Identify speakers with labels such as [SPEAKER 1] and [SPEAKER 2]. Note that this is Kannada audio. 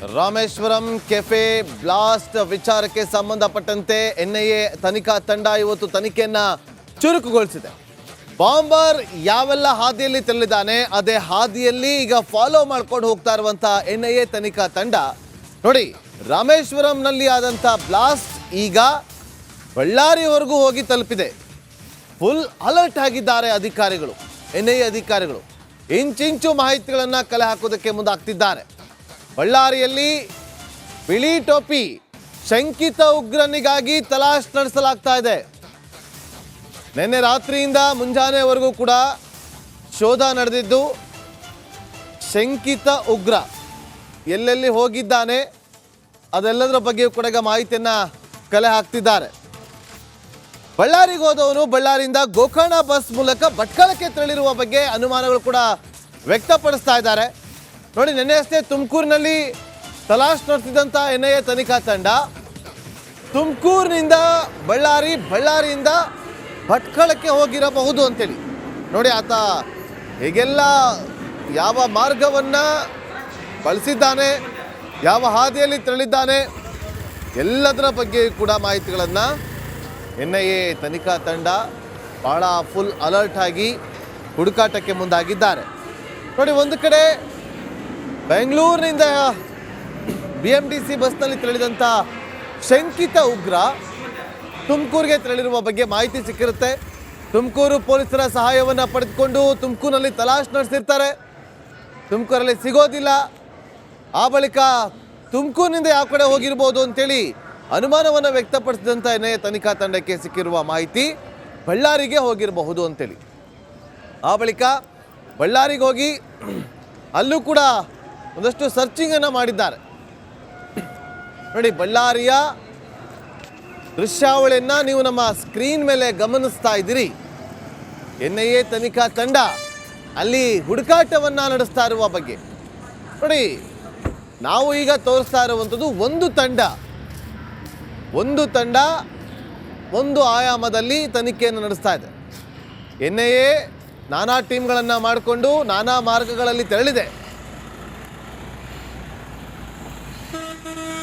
[SPEAKER 1] ರಾಮೇಶ್ವರಂ ಕೆಫೆ ಬ್ಲಾಸ್ಟ್ ವಿಚಾರಕ್ಕೆ ಸಂಬಂಧಪಟ್ಟಂತೆ ಎನ್ಐಎ ತನಿಖಾ ತಂಡ ಇವತ್ತು ತನಿಖೆಯನ್ನ ಚುರುಕುಗೊಳಿಸಿದೆ. ಬಾಂಬರ್ ಯಾವೆಲ್ಲ ಹಾದಿಯಲ್ಲಿ ತೆರಳಿದ್ದಾನೆ ಅದೇ ಹಾದಿಯಲ್ಲಿ ಈಗ ಫಾಲೋ ಮಾಡ್ಕೊಂಡು ಹೋಗ್ತಾ ಇರುವಂತ ಎನ್ಐಎ ತನಿಖಾ ತಂಡ ನೋಡಿ, ರಾಮೇಶ್ವರಂನಲ್ಲಿ ಆದಂತ ಬ್ಲಾಸ್ಟ್ ಈಗ ಬಳ್ಳಾರಿವರೆಗೂ ಹೋಗಿ ತಲುಪಿದೆ. ಫುಲ್ ಅಲರ್ಟ್ ಆಗಿದ್ದಾರೆ ಅಧಿಕಾರಿಗಳು, ಎನ್ಐಎ ಅಧಿಕಾರಿಗಳು ಇಂಚಿಂಚು ಮಾಹಿತಿಗಳನ್ನು ಕಲೆ ಹಾಕೋದಕ್ಕೆ ಮುಂದಾಗ್ತಿದ್ದಾರೆ. ಬಳ್ಳಾರಿಯಲ್ಲಿ ಬಿಳಿ ಟೋಪಿ ಶಂಕಿತ ಉಗ್ರನಿಗಾಗಿ ತಲಾಶ್ ನಡೆಸಲಾಗ್ತಾ ಇದೆ. ನಿನ್ನೆ ರಾತ್ರಿಯಿಂದ ಮುಂಜಾನೆವರೆಗೂ ಕೂಡ ಶೋಧ ನಡೆದಿದ್ದು, ಶಂಕಿತ ಉಗ್ರ ಎಲ್ಲೆಲ್ಲಿ ಹೋಗಿದ್ದಾನೆ ಅದೆಲ್ಲದರ ಬಗ್ಗೆ ಕೂಡ ಈಗ ಮಾಹಿತಿಯನ್ನು ಕಲೆ ಹಾಕ್ತಿದ್ದಾರೆ. ಬಳ್ಳಾರಿಗೆ ಹೋದವನು ಬಳ್ಳಾರಿಯಿಂದ ಗೋಕರ್ಣ ಬಸ್ ಮೂಲಕ ಭಟ್ಕಳಕ್ಕೆ ತೆರಳಿರುವ ಬಗ್ಗೆ ಅನುಮಾನಗಳು ಕೂಡ ವ್ಯಕ್ತಪಡಿಸ್ತಾ ಇದ್ದಾರೆ. ನೋಡಿ, ನಿನ್ನೆ ಅಷ್ಟೇ ತುಮಕೂರಿನಲ್ಲಿ ತಲಾಶ್ ನಡೆಸಿದಂಥ ಎನ್ಐಎ ತನಿಖಾ ತಂಡ ತುಮಕೂರಿನಿಂದ ಬಳ್ಳಾರಿಯಿಂದ ಭಟ್ಕಳಕ್ಕೆ ಹೋಗಿರಬಹುದು ಅಂತೇಳಿ ನೋಡಿ, ಆತ ಹೇಗೆಲ್ಲ ಯಾವ ಮಾರ್ಗವನ್ನು ಬಳಸಿದ್ದಾನೆ, ಯಾವ ಹಾದಿಯಲ್ಲಿ ತೆರಳಿದ್ದಾನೆ ಎಲ್ಲದರ ಬಗ್ಗೆ ಕೂಡ ಮಾಹಿತಿಗಳನ್ನು ಎನ್ಐಎ ತನಿಖಾ ತಂಡ ಭಾಳ ಫುಲ್ ಅಲರ್ಟ್ ಆಗಿ ಹುಡುಕಾಟಕ್ಕೆ ಮುಂದಾಗಿದ್ದಾರೆ. ನೋಡಿ, ಒಂದು ಕಡೆ ಬೆಂಗಳೂರಿನಿಂದ BMTC ಬಸ್ನಲ್ಲಿ ತೆರಳಿದಂಥ ಶಂಕಿತ ಉಗ್ರ ತುಮಕೂರಿಗೆ ತೆರಳಿರುವ ಬಗ್ಗೆ ಮಾಹಿತಿ ಸಿಕ್ಕಿರುತ್ತೆ. ತುಮಕೂರು ಪೊಲೀಸರ ಸಹಾಯವನ್ನು ಪಡೆದುಕೊಂಡು ತುಮಕೂರಿನಲ್ಲಿ ತಲಾಶ್ ನಡೆಸಿರ್ತಾರೆ. ತುಮಕೂರಲ್ಲಿ ಸಿಗೋದಿಲ್ಲ. ಆ ಬಳಿಕ ತುಮಕೂರಿನಿಂದ ಯಾವ ಕಡೆ ಹೋಗಿರ್ಬೋದು ಅಂತೇಳಿ ಅನುಮಾನವನ್ನು ವ್ಯಕ್ತಪಡಿಸಿದಂಥ ಎನ್ಐಎ ತನಿಖಾ ತಂಡಕ್ಕೆ ಸಿಕ್ಕಿರುವ ಮಾಹಿತಿ ಬಳ್ಳಾರಿಗೆ ಹೋಗಿರಬಹುದು ಅಂತೇಳಿ. ಆ ಬಳಿಕ ಬಳ್ಳಾರಿಗೆ ಹೋಗಿ ಅಲ್ಲೂ ಕೂಡ ಒಂದಷ್ಟು ಸರ್ಚಿಂಗನ್ನು ಮಾಡಿದ್ದಾರೆ. ನೋಡಿ, ಬಳ್ಳಾರಿಯ ದೃಶ್ಯಾವಳಿಯನ್ನು ನೀವು ನಮ್ಮ ಸ್ಕ್ರೀನ್ ಮೇಲೆ ಗಮನಿಸ್ತಾ ಇದ್ದೀರಿ. ಎನ್ಐಎ ತನಿಖಾ ತಂಡ ಅಲ್ಲಿ ಹುಡುಕಾಟವನ್ನು ನಡೆಸ್ತಾ ಇರುವ ಬಗ್ಗೆ ನೋಡಿ, ನಾವು ಈಗ ತೋರಿಸ್ತಾ ಇರುವಂಥದ್ದು ಒಂದು ತಂಡ ಒಂದು ಆಯಾಮದಲ್ಲಿ ತನಿಖೆಯನ್ನು ನಡೆಸ್ತಾ ಇದೆ. ಎನ್ಐಎ ನಾನಾ ಟೀಮ್ಗಳನ್ನು ಮಾಡಿಕೊಂಡು ನಾನಾ ಮಾರ್ಗಗಳಲ್ಲಿ ತೆರಳಿದೆ.